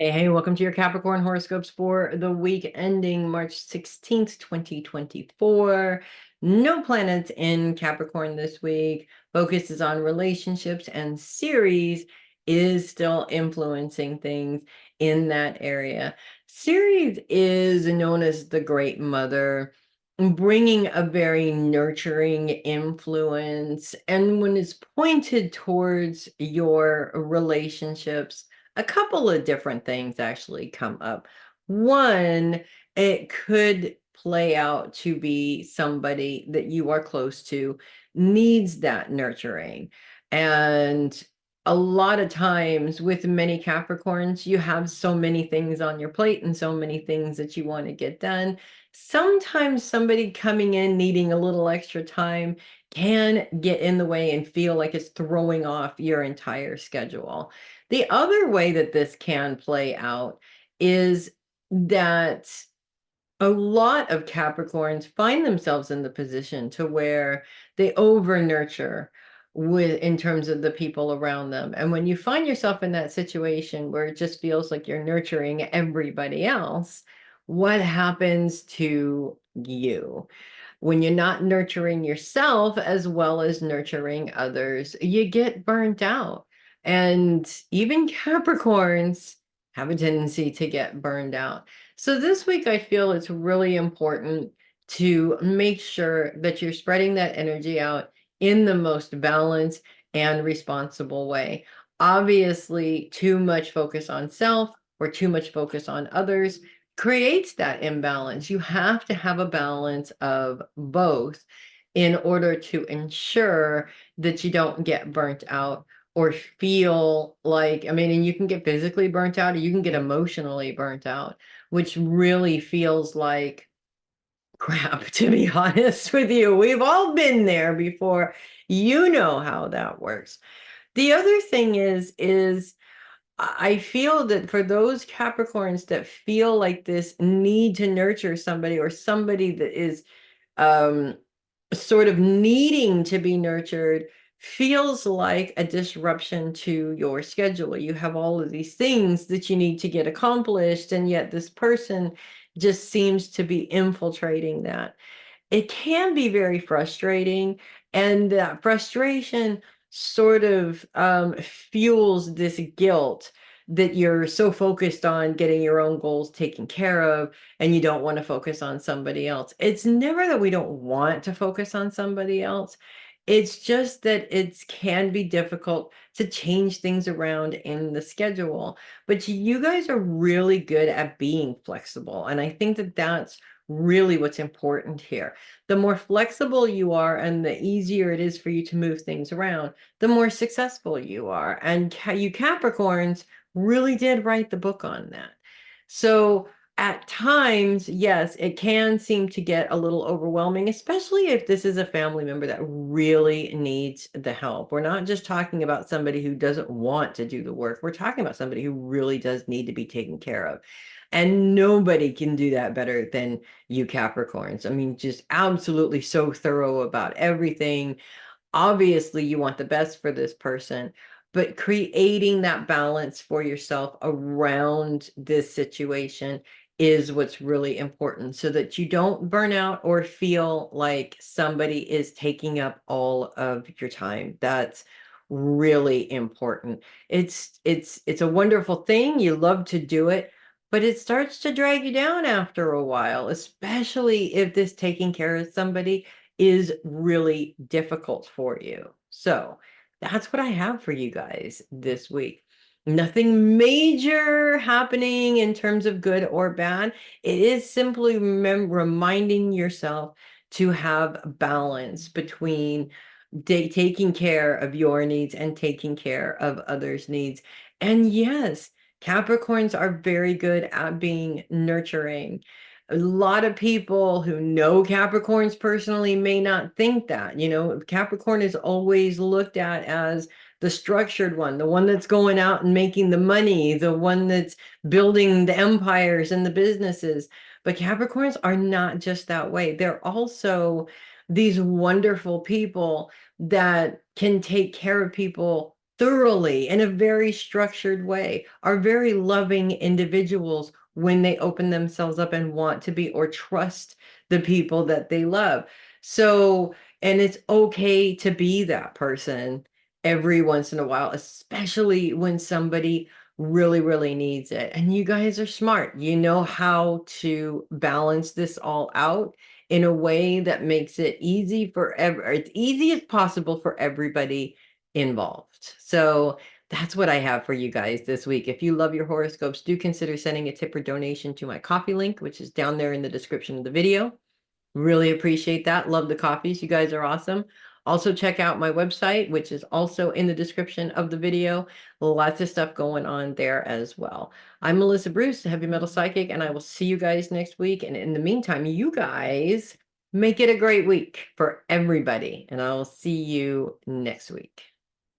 Hey, welcome to your Capricorn horoscopes for the week ending March 16th, 2024. No planets in Capricorn this week. Focus is on relationships, and Ceres is still influencing things in that area. Ceres is known as the Great Mother, bringing a very nurturing influence. And when it's pointed towards your relationships, a couple of different things actually come up. One, it could play out to be somebody that you are close to needs that nurturing. And a lot of times with many Capricorns, you have so many things on your plate and so many things that you want to get done. Sometimes somebody coming in needing a little extra time can get in the way and feel like it's throwing off your entire schedule. The other way that this can play out is that a lot of Capricorns find themselves in the position to where they over nurture with in terms of the people around them. And when you find yourself in that situation where it just feels like you're nurturing everybody else, what happens to you? When you're not nurturing yourself as well as nurturing others, you get burnt out. And even Capricorns have a tendency to get burned out. So this week, I feel it's really important to make sure that you're spreading that energy out in the most balanced and responsible way. Obviously, too much focus on self or too much focus on others creates that imbalance. You have to have a balance of both in order to ensure that you don't get burnt out or feel like, I mean, and you can get physically burnt out or you can get emotionally burnt out, which really feels like crap, to be honest with you. We've all been there before. You know how that works. The other thing is I feel that for those Capricorns that feel like this need to nurture somebody or somebody that is um, sort of needing to be nurtured feels like a disruption to your schedule. You have all of these things that you need to get accomplished, and yet this person just seems to be infiltrating that. It can be very frustrating, and that frustration sort of fuels this guilt that you're so focused on getting your own goals taken care of and you don't want to focus on somebody else. It's never that we don't want to focus on somebody else. It's just that it can be difficult to change things around in the schedule. But you guys are really good at being flexible. And I think that that's really what's important here. The more flexible you are and the easier it is for you to move things around, the more successful you are. And you Capricorns really did write the book on that. So at times, yes, it can seem to get a little overwhelming, especially if this is a family member that really needs the help. We're not just talking about somebody who doesn't want to do the work. We're talking about somebody who really does need to be taken care of. And nobody can do that better than you Capricorns. I mean, just absolutely so thorough about everything. Obviously, you want the best for this person, but creating that balance for yourself around this situation is what's really important so that you don't burn out or feel like somebody is taking up all of your time. That's really important. It's a wonderful thing. You love to do it, but it starts to drag you down after a while, especially if this taking care of somebody is really difficult for you. So that's what I have for you guys this week. Nothing major happening in terms of good or bad. It is simply reminding yourself to have balance between taking care of your needs and taking care of others' needs. And yes, Capricorns are very good at being nurturing. A lot of people who know Capricorns personally may not think that. You know, Capricorn is always looked at as the structured one, the one that's going out and making the money, the one that's building the empires and the businesses. But Capricorns are not just that way. They're also these wonderful people that can take care of people thoroughly in a very structured way, are very loving individuals when they open themselves up and want to be or trust the people that they love. So, and it's okay to be that person every once in a while, especially when somebody really, really needs it. And you guys are smart. You know how to balance this all out in a way that makes it easy for it's easy as possible for everybody involved. So that's what I have for you guys this week. If you love your horoscopes, do consider sending a tip or donation to my coffee link, which is down there in the description of the video. Really appreciate that. Love the coffees. You guys are awesome. Also, check out my website, which is also in the description of the video. Lots of stuff going on there as well. I'm Melissa Bruce, the Heavy Metal Psychic, and I will see you guys next week. And in the meantime, you guys make it a great week for everybody. And I'll see you next week.